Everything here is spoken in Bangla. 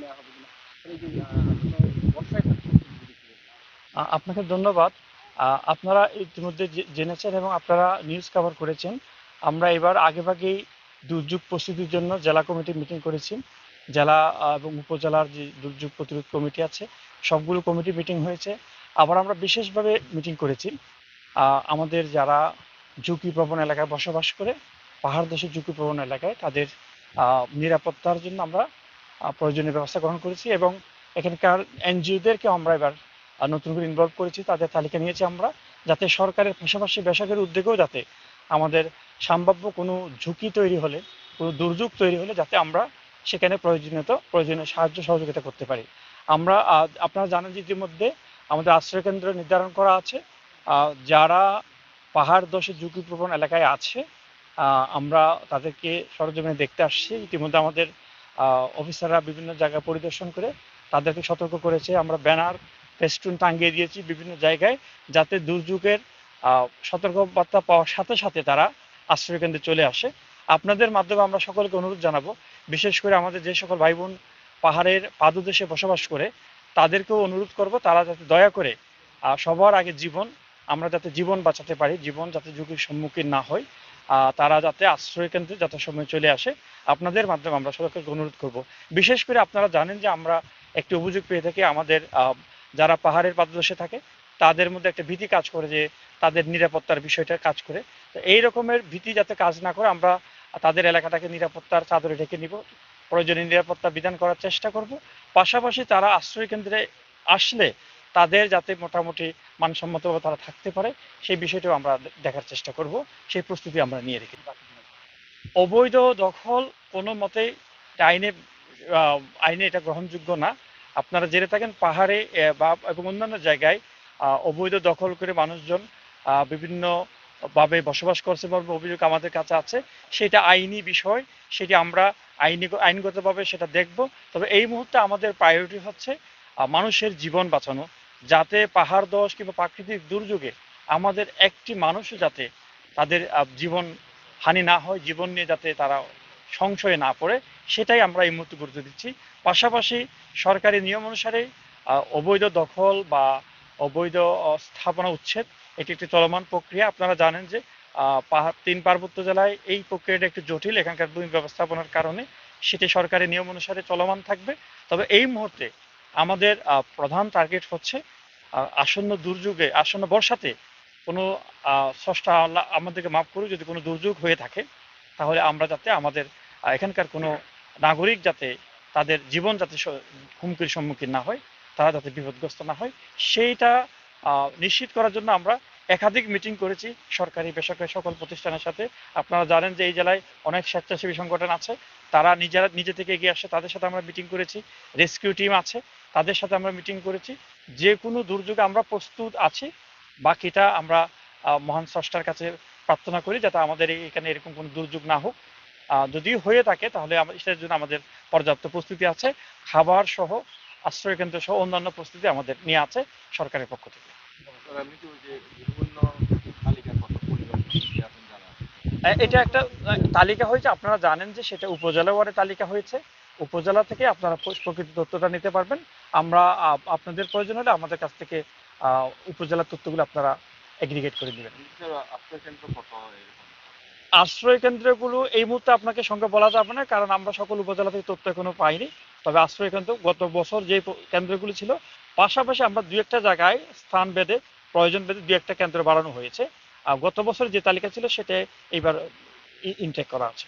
নেওয়া হবে কিনা, এই যে বর্ষায় থাকছে আপনাকে ধন্যবাদ। আপনারা ইতিমধ্যে জেনেছেন এবং আপনারা নিউজ কভার করেছেন। আমরা এবার আগেভাগেই দুর্যোগ প্রস্তুতির জন্য জেলা কমিটি মিটিং করেছি। জেলা এবং উপজেলার যে দুর্যোগ প্রতিরোধ কমিটি আছে, সবগুলো কমিটি মিটিং হয়েছে। আবার আমরা বিশেষভাবে মিটিং করেছি আমাদের যারা ঝুঁকিপ্রবণ এলাকায় বসবাস করে, পাহাড় দেশের ঝুঁকিপ্রবণ এলাকায় তাদের নিরাপত্তার জন্য আমরা প্রয়োজনীয় ব্যবস্থা গ্রহণ করেছি এবং এখানকার এনজিওদেরকে আমরা এবার নতুন করে ইনভলভ করেছি, তাদের তালিকা নিয়েছি আমরা, যাতে সরকারের পাশাপাশি বেসরকারি উদ্যোগেও যাতে আমাদের সম্ভাব্য কোনো ঝুঁকি তৈরি হলে, কোনো দুর্যোগ তৈরি হলে যাতে আমরা সেখানে প্রয়োজনীয় সাহায্য সহযোগিতা করতে পারি। আমরা আপনারা জানেন যে ইতিমধ্যে আমাদের আশ্রয়কেন্দ্র নির্ধারণ করা আছে। যারা পাহাড় ধসের ঝুঁকিপ্রবণ এলাকায় আছে, আমরা তাদেরকে সরজমিনে দেখতে আসছি। ইতিমধ্যে আমাদের অফিসাররা বিভিন্ন জায়গা পরিদর্শন করে তাদেরকে সতর্ক করেছে। আমরা ব্যানার ফেস্টুন টাঙ্গিয়ে দিয়েছি বিভিন্ন জায়গায়, যাতে দুর্যোগের সতর্কবার্তা পাওয়ার সাথে সাথে তারা আশ্রয়কেন্দ্রে চলে আসে। আপনাদের মাধ্যমে আমরা সকলকে অনুরোধ জানাবো, বিশেষ করে আমাদের যে সকল ভাই বোন পাহাড়ের পাদদেশে বসবাস করে তাদেরকেও অনুরোধ করব, তারা যাতে দয়া করে সবার আগে আমরা যাতে জীবন বাঁচাতে পারি, জীবন যাতে ঝুঁকির সম্মুখীন না হয়, তারা যাতে আশ্রয়কেন্দ্রে যথাসময়ে চলে আসে। আপনাদের মাধ্যমে আমরা সবাইকে অনুরোধ করব। বিশেষ করে আপনারা জানেন যে আমরা একটি অভিযোগ পেয়ে থাকি, আমাদের যারা পাহাড়ের পাদদেশে থাকে তাদের মধ্যে একটা ভীতি কাজ করে যে তাদের নিরাপত্তার বিষয়টা কাজ করে। তো এই রকমের ভীতি যাতে কাজ না করে আমরা তাদের এলাকাটাকে নিরাপত্তার চাদরে ঢেকে নিব, প্রয়োজনীয় নিরাপত্তা বিধান করার চেষ্টা করব। পাশাপাশি তারা আশ্রয় কেন্দ্রে আসলে তাদের যাতে মোটামুটি মানসম্মতভাবে তারা থাকতে পারে সেই বিষয়টাও আমরা দেখার চেষ্টা করব, সেই প্রস্তুতি আমরা নিয়ে রেখে। অবৈধ দখল কোনো মতেই আইনে আইনে এটা গ্রহণযোগ্য না। আপনারা জেনে থাকেন পাহাড়ে বা এবং অন্যান্য জায়গায় অবৈধ দখল করে মানুষজন বিভিন্ন ভাবে বসবাস করছে বলে অভিযোগ আমাদের কাছে আছে। সেটা আইনি বিষয়, সেটি আমরা আইনগতভাবে সেটা দেখব। তবে এই মুহূর্তে আমাদের প্রায়োরিটি হচ্ছে মানুষের জীবন বাঁচানো, যাতে পাহাড় ধস কিংবা প্রাকৃতিক দুর্যোগে আমাদের একটি মানুষও যাতে তাদের জীবন হানি না হয়, জীবন নিয়ে যাতে তারা সংশয়ে না পড়ে, সেটাই আমরা এই মুহূর্তে গুরুত্ব দিচ্ছি। পাশাপাশি সরকারি নিয়ম অনুসারে অবৈধ দখল বা অবৈধ স্থাপনা উচ্ছেদ এটি একটি চলমান প্রক্রিয়া। আপনারা জানেন যে তিন পার্বত্য জেলায় এই প্রক্রিয়াটা একটু জটিল, এখানকার ভূমি ব্যবস্থাপনার কারণে সেটি সরকারি নিয়ম অনুসারে চলমান থাকবে। তবে এই মুহূর্তে আমাদের প্রধান টার্গেট হচ্ছে আসন্ন দুর্যোগে, আসন্ন বর্ষাতে কোনো স্রষ্টা আল্লাহ আমাদেরকে মাফ করুক, যদি কোনো দুর্যোগ হয়ে থাকে তাহলে আমরা যাতে আমাদের এখানকার কোনো নাগরিক যাতে তাদের জীবন যাতে হুমকির সম্মুখীন না হয়, তারা যাতে বিপদগ্রস্ত না হয়, সেইটা নিশ্চিত করার জন্য আমরা একাধিক মিটিং করেছি সরকারি বেসরকারি সকল প্রতিষ্ঠানের সাথে। আপনারা জানেন যে এই জেলায় অনেক স্বেচ্ছাসেবী সংগঠন আছে, তারা নিজে থেকে এগিয়ে আসে, তাদের সাথে আমরা মিটিং করেছি। রেস্কিউ টিম আছে, তাদের সাথে আমরা মিটিং করেছি। যে কোনো দুর্যোগে আমরা প্রস্তুত আছি। বাকিটা আমরা মহান স্রষ্টার কাছে প্রার্থনা করি যাতে আমাদের এখানে এরকম কোনো দুর্যোগ না হোক। যদি হয়ে থাকে তাহলে সেটার জন্য আমাদের পর্যাপ্ত প্রস্তুতি আছে, খাবার সহ আশ্রয়কেন্দ্র সহ অন্যান্য প্রস্তুতি আমাদের নিয়ে আছে সরকারের পক্ষ থেকে। এটা একটা তালিকা হয়েছে, আপনারা জানেন যে সেটা উপজেলা ওয়ার্ডে তালিকা হয়েছে। উপজেলা থেকে আপনারা প্রকৃত তথ্যটা নিতে পারবেন। আমরা আপনাদের প্রয়োজন হলে আমাদের কাছ থেকে উপজেলার তথ্যগুলো আপনারা এগ্রিগেট করে নেবেন। আশ্রয় কেন্দ্রগুলো এই মুহূর্তে আপনাকে সংখ্যা বলা যাবে না, কারণ আমরা সকল উপজেলা থেকে তথ্য এখনো পাইনি। তবে আশ্রয় কেন্দ্র গত বছর যে কেন্দ্রগুলো ছিল, পাশাপাশি আমরা দু একটা জায়গায় স্থান ভেদে প্রয়োজন ভেদে দু একটা কেন্দ্র বাড়ানো হয়েছে। গত বছর যে তালিকা ছিল সেটা এইবার ইনটেক করা আছে।